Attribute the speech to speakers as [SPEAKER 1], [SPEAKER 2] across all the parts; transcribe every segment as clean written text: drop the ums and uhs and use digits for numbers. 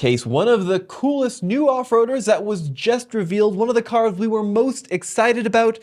[SPEAKER 1] Case, one of the coolest new off-roaders that was just revealed, one of the cars we were most excited about,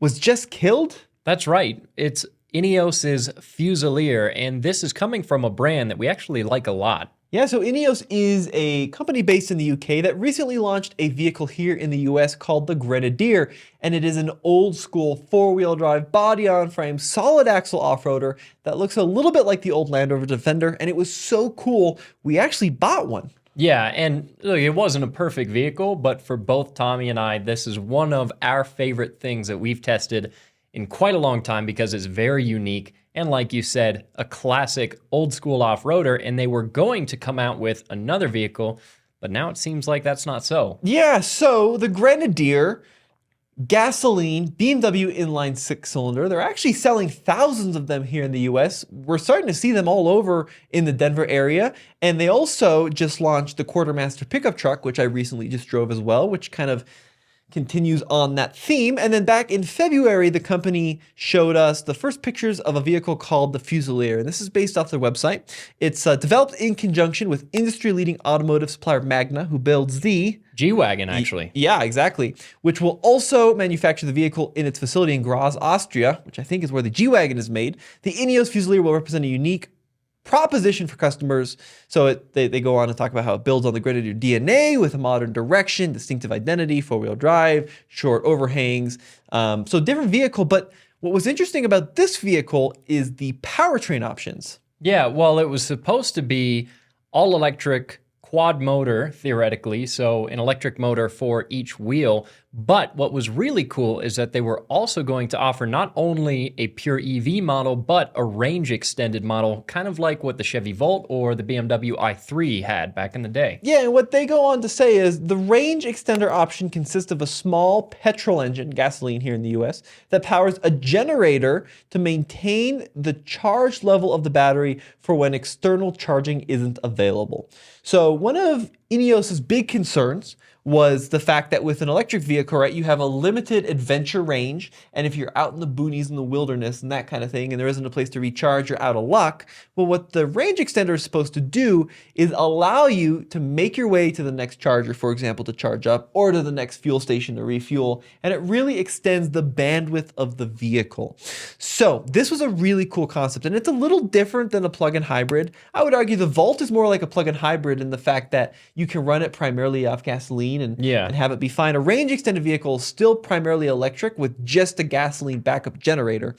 [SPEAKER 1] was just killed?
[SPEAKER 2] That's right. It's Ineos's Fusilier, and this is coming from a brand that we actually like a lot.
[SPEAKER 1] Yeah, so Ineos is a company based in the UK that recently launched a vehicle here in the US called the Grenadier, and it is an old school four-wheel drive, body-on-frame, solid axle off-roader that looks a little bit like the old Land Rover Defender, and it was so cool, we actually bought one.
[SPEAKER 2] Yeah, and look, it wasn't a perfect vehicle, but for both Tommy and I, this is one of our favorite things that we've tested in quite a long time because it's very unique. And like you said, a classic old school off-roader, and they were going to come out with another vehicle, but now it seems like that's not so.
[SPEAKER 1] Yeah, so the Grenadier, gasoline, BMW inline six-cylinder. They're actually selling thousands of them here in the US. We're starting to see them all over in the Denver area. And they also just launched the Quartermaster pickup truck, which I recently just drove as well, which kind of continues on that theme. And then back in February, the company showed us the first pictures of a vehicle called the Fusilier. And this is based off their website. It's developed in conjunction with industry-leading automotive supplier Magna, who builds the
[SPEAKER 2] G-Wagon, actually.
[SPEAKER 1] Yeah, exactly. Which will also manufacture the vehicle in its facility in Graz, Austria, which I think is where the G-Wagon is made. The Ineos Fusilier will represent a unique proposition for customers. So they go on to talk about how it builds on the Grenadier DNA with a modern direction, distinctive identity, four-wheel drive, short overhangs. So different vehicle, but what was interesting about this vehicle is the powertrain options.
[SPEAKER 2] Yeah, well, it was supposed to be all-electric quad motor, theoretically, so an electric motor for each wheel. But what was really cool is that they were also going to offer not only a pure EV model, but a range extended model, kind of like what the Chevy Volt or the BMW i3 had back in the day.
[SPEAKER 1] Yeah, and what they go on to say is the range extender option consists of a small petrol engine, gasoline here in the US, that powers a generator to maintain the charge level of the battery for when external charging isn't available. So one of Ineos's big concerns was the fact that with an electric vehicle, right, you have a limited adventure range, and if you're out in the boonies in the wilderness and that kind of thing, and there isn't a place to recharge, you're out of luck. Well, what the range extender is supposed to do is allow you to make your way to the next charger, for example, to charge up, or to the next fuel station to refuel, and it really extends the bandwidth of the vehicle. So this was a really cool concept, and it's a little different than a plug-in hybrid. I would argue the Volt is more like a plug-in hybrid in the fact that you can run it primarily off gasoline and have it be fine. A range extended vehicle is still primarily electric with just a gasoline backup generator.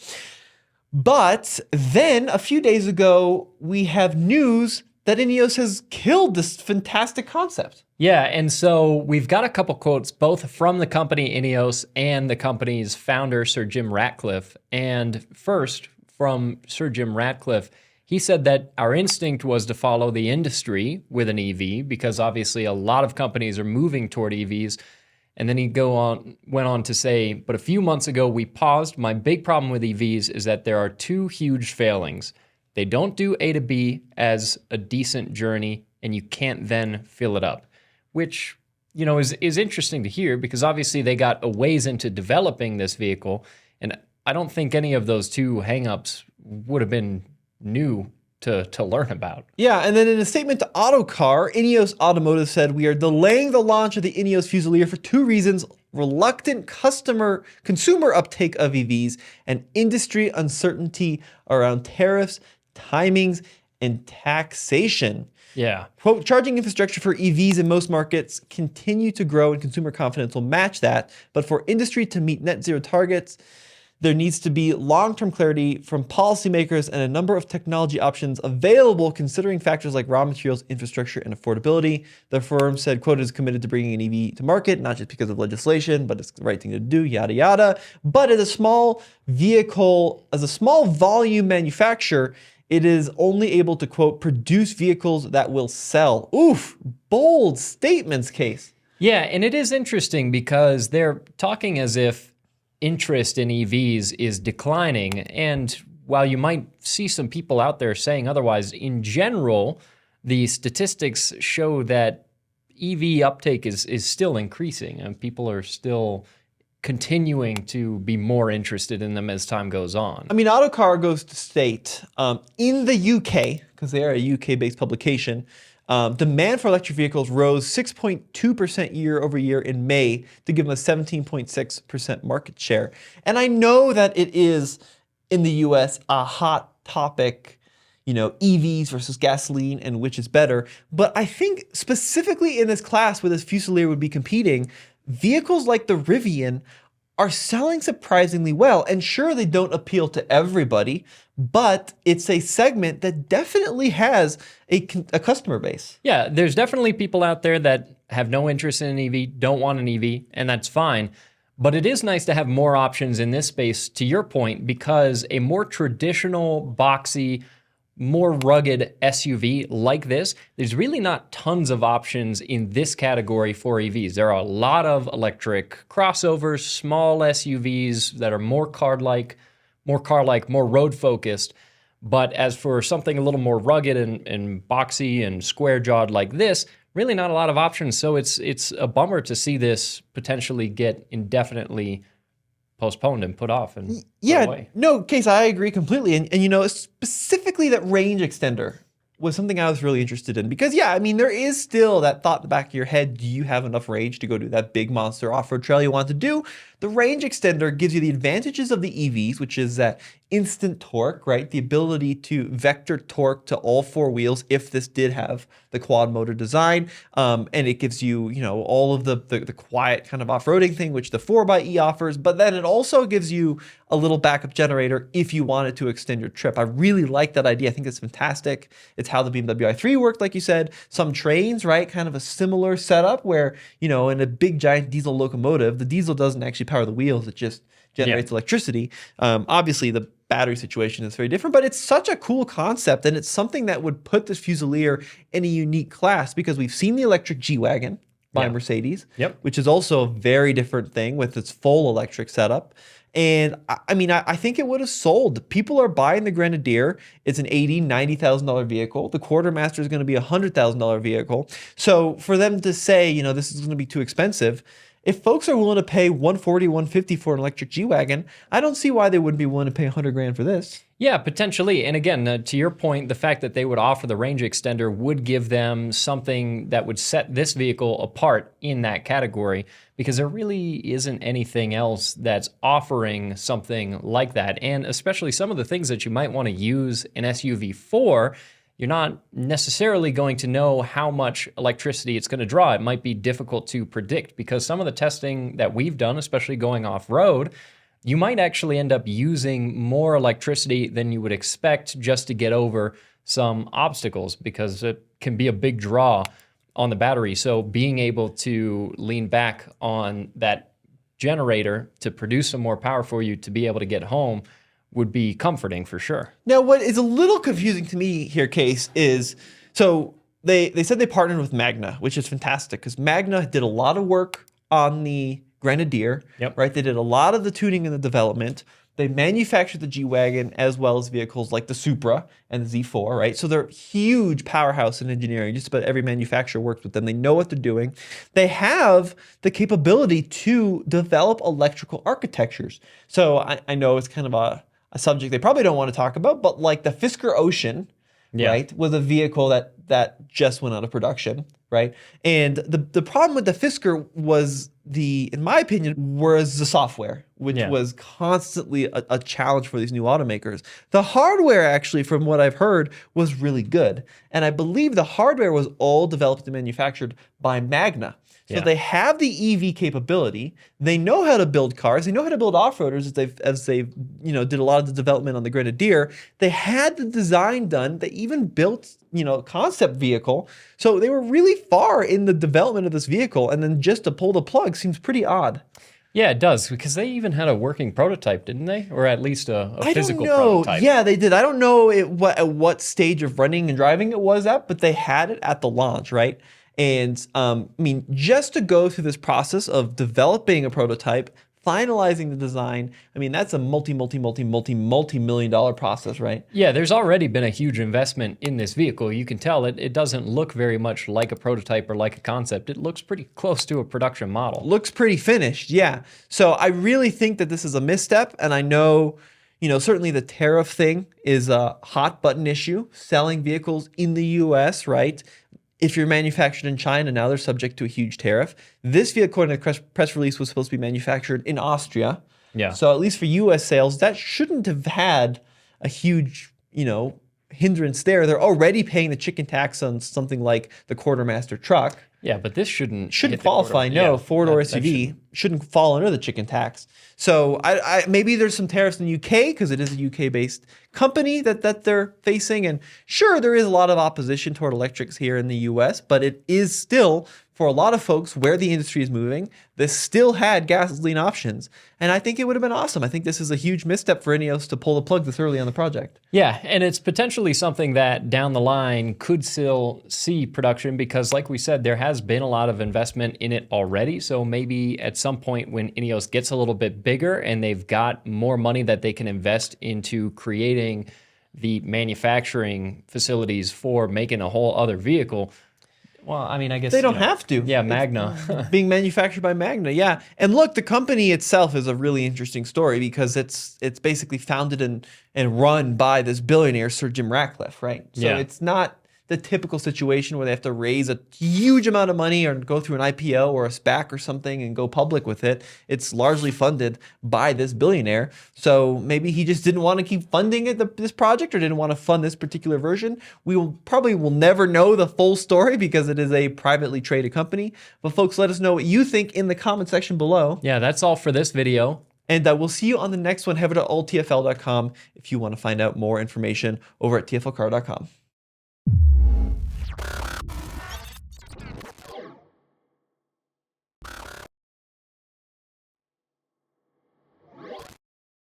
[SPEAKER 1] But then a few days ago, we have news that Ineos has killed this fantastic concept.
[SPEAKER 2] Yeah, and so we've got a couple quotes both from the company Ineos and the company's founder, Sir Jim Ratcliffe. And first, from Sir Jim Ratcliffe, he said that our instinct was to follow the industry with an EV because obviously a lot of companies are moving toward EVs. And then he went on to say, but a few months ago we paused. My big problem with EVs is that there are two huge failings. They don't do A to B as a decent journey, and you can't then fill it up, which, you know, is interesting to hear because obviously they got a ways into developing this vehicle. And I don't think any of those two hangups would have been new to learn about.
[SPEAKER 1] Yeah, and then in a statement to Autocar, Ineos Automotive said, we are delaying the launch of the Ineos Fusilier for two reasons: reluctant consumer uptake of EVs and industry uncertainty around tariffs, timings, and taxation.
[SPEAKER 2] Yeah.
[SPEAKER 1] Quote, charging infrastructure for EVs in most markets continue to grow and consumer confidence will match that. But for industry to meet net zero targets, there needs to be long-term clarity from policymakers and a number of technology options available considering factors like raw materials, infrastructure, and affordability. The firm said, quote, is committed to bringing an EV to market, not just because of legislation, but it's the right thing to do, yada, yada. But as a small vehicle, as a small volume manufacturer, it is only able to, quote, produce vehicles that will sell. Oof, bold statements, Case.
[SPEAKER 2] Yeah, and it is interesting because they're talking as if interest in EVs is declining. And while you might see some people out there saying otherwise, in general, the statistics show that EV uptake is still increasing and people are still continuing to be more interested in them as time goes on.
[SPEAKER 1] I mean, Autocar goes to state in the UK, because they are a UK-based publication, Demand for electric vehicles rose 6.2% year over year in May to give them a 17.6% market share. And I know that it is in the US a hot topic, EVs versus gasoline and which is better. But I think specifically in this class where this Fusilier would be competing, vehicles like the Rivian are selling surprisingly well. And sure, they don't appeal to everybody, but it's a segment that definitely has a customer base.
[SPEAKER 2] Yeah, there's definitely people out there that have no interest in an EV, don't want an EV, and that's fine. But it is nice to have more options in this space, to your point, because a more traditional, boxy, more rugged SUV like this, there's really not tons of options in this category for EVs. There are a lot of electric crossovers, small SUVs that are more car-like, more road-focused. But as for something a little more rugged and boxy and square-jawed like this, really not a lot of options. So it's a bummer to see this potentially get indefinitely postponed and put off and put away.
[SPEAKER 1] No, Case, I agree completely. And specifically that range extender was something I was really interested in because, there is still that thought in the back of your head, do you have enough range to go do that big monster off-road trail you want to do? The range extender gives you the advantages of the EVs, which is that instant torque, right? The ability to vector torque to all four wheels if this did have the quad motor design. And it gives you, all of the quiet kind of off-roading thing, which the 4xe offers. But then it also gives you a little backup generator if you wanted to extend your trip. I really like that idea. I think it's fantastic. It's how the BMW i3 worked, like you said. Some trains, right? Kind of a similar setup where, in a big giant diesel locomotive, the diesel doesn't actually power the wheels. It just generates electricity. Obviously, the battery situation is very different, but it's such a cool concept, and it's something that would put this Fusilier in a unique class because we've seen the electric G-Wagon by Mercedes, which is also a very different thing with its full electric setup. And I think it would have sold. People are buying the Grenadier. It's an $80,000, $90,000 vehicle. The Quartermaster is going to be a $100,000 vehicle. So for them to say, this is going to be too expensive, if folks are willing to pay $140,000, $150,000 for an electric G-Wagon, I don't see why they wouldn't be willing to pay $100,000 for this.
[SPEAKER 2] Yeah, potentially. And again, to your point, the fact that they would offer the range extender would give them something that would set this vehicle apart in that category because there really isn't anything else that's offering something like that. And especially some of the things that you might want to use an SUV for, you're not necessarily going to know how much electricity it's going to draw. It might be difficult to predict because some of the testing that we've done, especially going off-road, you might actually end up using more electricity than you would expect just to get over some obstacles because it can be a big draw on the battery. So being able to lean back on that generator to produce some more power for you to be able to get home would be comforting for sure.
[SPEAKER 1] Now, what is a little confusing to me here, Case, is so they said they partnered with Magna, which is fantastic because Magna did a lot of work on the Grenadier, right? They did a lot of the tuning and the development. They manufactured the G-Wagon as well as vehicles like the Supra and the Z4, right? So they're a huge powerhouse in engineering. Just about every manufacturer works with them. They know what they're doing. They have the capability to develop electrical architectures. So I know it's kind of a subject they probably don't want to talk about, but like the Fisker Ocean, right, was a vehicle that just went out of production, right? And the problem with the Fisker was in my opinion, was the software, which was constantly a challenge for these new automakers. The hardware, actually, from what I've heard, was really good. And I believe the hardware was all developed and manufactured by Magna. So they have the EV capability. They know how to build cars. They know how to build off-roaders as they've did a lot of the development on the Grenadier. They had the design done. They even built concept vehicle. So they were really far in the development of this vehicle. And then just to pull the plug seems pretty odd.
[SPEAKER 2] Yeah, it does, because they even had a working prototype, didn't they? Or at least a physical prototype.
[SPEAKER 1] Yeah, they did. I don't know at what stage of running and driving it was at, but they had it at the launch, right? And just to go through this process of developing a prototype, finalizing the design, that's a multi-million dollar process, right?
[SPEAKER 2] Yeah, there's already been a huge investment in this vehicle. You can tell it doesn't look very much like a prototype or like a concept. It looks pretty close to a production model.
[SPEAKER 1] Looks pretty finished, yeah. So I really think that this is a misstep, and I know, certainly the tariff thing is a hot button issue, selling vehicles in the US, right? If you're manufactured in China, now they're subject to a huge tariff. This vehicle, according to the press release, was supposed to be manufactured in Austria.
[SPEAKER 2] Yeah.
[SPEAKER 1] So at least for U.S. sales, that shouldn't have had a huge, hindrance there. They're already paying the chicken tax on something like the quartermaster truck.
[SPEAKER 2] Yeah, but this shouldn't
[SPEAKER 1] Qualify. No, four-door SUV shouldn't fall under the chicken tax. So I maybe there's some tariffs in the UK because it is a UK-based company that they're facing. And sure, there is a lot of opposition toward electrics here in the US, but it is still, for a lot of folks, where the industry is moving. This still had gasoline options. And I think it would have been awesome. I think this is a huge misstep for Ineos to pull the plug this early on the project.
[SPEAKER 2] Yeah, and it's potentially something that down the line could still see production because, like we said, there has been a lot of investment in it already. So maybe at some point when Ineos gets a little bit bigger and they've got more money that they can invest into creating the manufacturing facilities for making a whole other vehicle. Well, I mean, I guess
[SPEAKER 1] they don't have to.
[SPEAKER 2] Yeah, Magna.
[SPEAKER 1] Being manufactured by Magna, yeah. And look, the company itself is a really interesting story because it's basically founded and run by this billionaire, Sir Jim Ratcliffe, right? So it's not the typical situation where they have to raise a huge amount of money or go through an IPO or a SPAC or something and go public with it. It's largely funded by this billionaire. So maybe he just didn't want to keep funding this project or didn't want to fund this particular version. We will never know the full story because it is a privately traded company. But folks, let us know what you think in the comment section below.
[SPEAKER 2] Yeah, that's all for this video.
[SPEAKER 1] And we'll see you on the next one. Head over to alltfl.com if you want to find out more information over at tflcar.com.